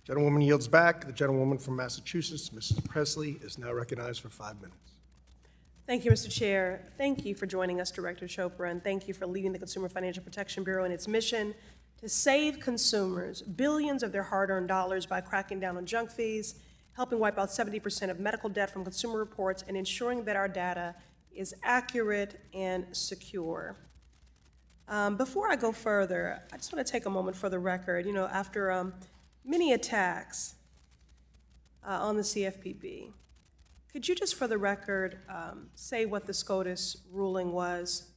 Gentlewoman yields back. The gentlewoman from Massachusetts, Mrs. Pressley, is now recognized for 5 minutes. Thank you, Mr. Chair. Thank you for joining us, Director Chopra, and thank you for leading the Consumer Financial Protection Bureau in its mission to save consumers billions of their hard-earned dollars by cracking down on junk fees, helping wipe out 70% of medical debt from Consumer Reports, and ensuring that our data is accurate and secure. Before I go further, I just want to take a moment for the record. You know, after many attacks on the CFPB, could you just, for the record, say what the SCOTUS ruling was?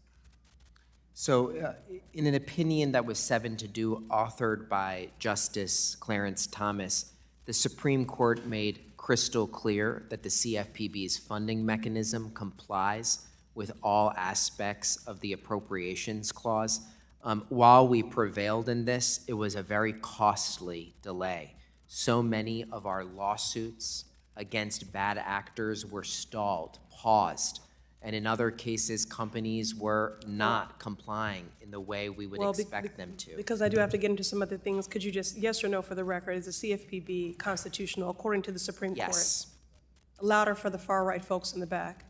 So, in an opinion that was 7-2, authored by Justice Clarence Thomas, the Supreme Court made crystal clear that the CFPB's funding mechanism complies with all aspects of the appropriations clause. While we prevailed in this, it was a very costly delay. So many of our lawsuits against bad actors were stalled, paused, and in other cases, companies were not complying in the way we would expect them to. Because I do have to get into some other things, could you just, yes or no for the record, is the CFPB constitutional according to the Supreme Court? Yes. Louder for the far-right folks in the back.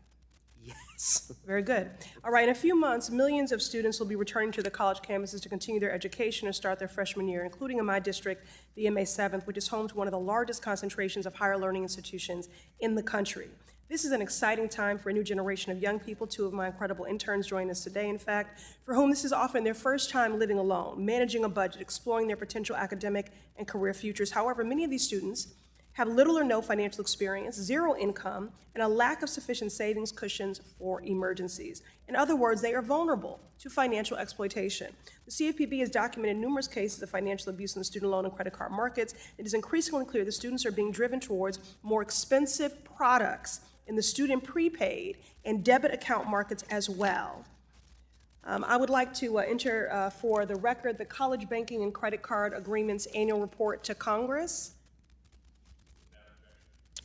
Yes. Very good. All right, in a few months, millions of students will be returning to their college campuses to continue their education or start their freshman year, including in my district, the MA 7th, which is home to one of the largest concentrations of higher learning institutions in the country. This is an exciting time for a new generation of young people. 2 of my incredible interns join us today, in fact, for whom this is often their first time living alone, managing a budget, exploring their potential academic and career futures. However, many of these students have little or no financial experience, 0 income, and a lack of sufficient savings cushions for emergencies. In other words, they are vulnerable to financial exploitation. The CFPB has documented numerous cases of financial abuse in the student loan and credit card markets. It is increasingly clear that students are being driven towards more expensive products in the student prepaid and debit account markets as well. I would like to enter for the record the College Banking and Credit Card Agreements Annual Report to Congress.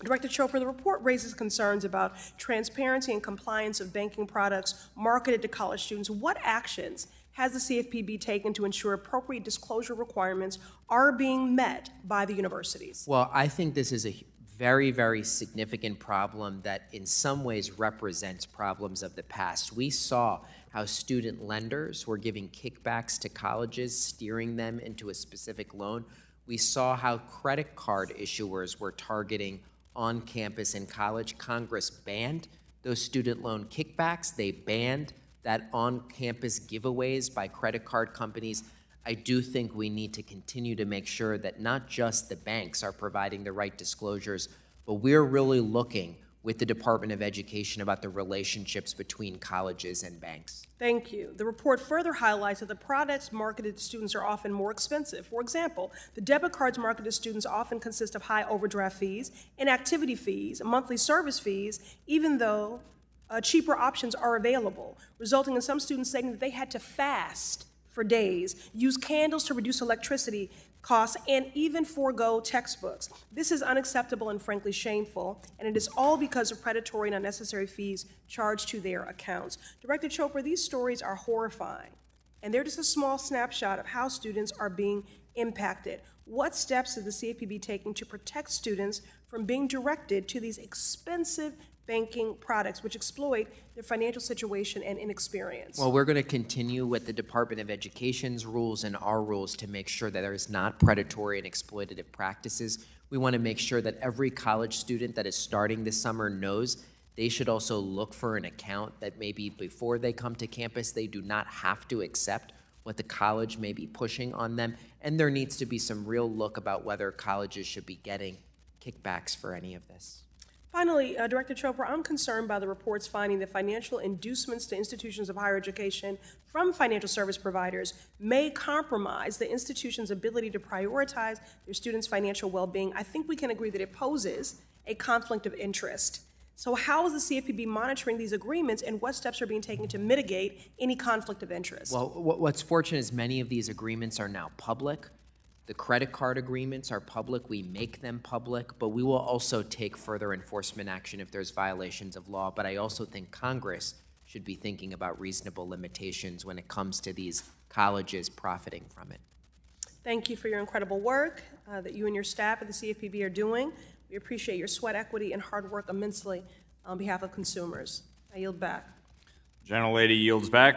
Director Chopra, the report raises concerns about transparency and compliance of banking products marketed to college students. What actions has the CFPB taken to ensure appropriate disclosure requirements are being met by the universities? Well, I think this is a very, very significant problem that in some ways represents problems of the past. We saw how student lenders were giving kickbacks to colleges, steering them into a specific loan. We saw how credit card issuers were targeting on-campus and college. Congress banned those student loan kickbacks. They banned that on-campus giveaways by credit card companies. I do think we need to continue to make sure that not just the banks are providing the right disclosures, but we're really looking with the Department of Education about the relationships between colleges and banks. Thank you. The report further highlights that the products marketed to students are often more expensive. For example, the debit cards marketed to students often consist of high overdraft fees, inactivity fees, monthly service fees, even though cheaper options are available, resulting in some students saying that they had to fast for days, use candles to reduce electricity costs, and even forego textbooks. This is unacceptable and frankly shameful, and it is all because of predatory and unnecessary fees charged to their accounts. Director Chopra, these stories are horrifying, and they're just a small snapshot of how students are being impacted. What steps is the CFPB taking to protect students from being directed to these expensive banking products which exploit their financial situation and inexperience? Well, we're going to continue with the Department of Education's rules and our rules to make sure that there is not predatory and exploitative practices. We want to make sure that every college student that is starting this summer knows they should also look for an account that maybe before they come to campus, they do not have to accept what the college may be pushing on them. And there needs to be some real look about whether colleges should be getting kickbacks for any of this. Finally, Director Chopra, I'm concerned by the reports finding that financial inducements to institutions of higher education from financial service providers may compromise the institution's ability to prioritize their students' financial well-being. I think we can agree that it poses a conflict of interest. So how is the CFPB monitoring these agreements, and what steps are being taken to mitigate any conflict of interest? Well, what's fortunate is many of these agreements are now public. The credit card agreements are public. We make them public, but we will also take further enforcement action if there's violations of law. But I also think Congress should be thinking about reasonable limitations when it comes to these colleges profiting from it. Thank you for your incredible work that you and your staff at the CFPB are doing. We appreciate your sweat equity and hard work immensely on behalf of consumers. I yield back. Gentlelady yields back.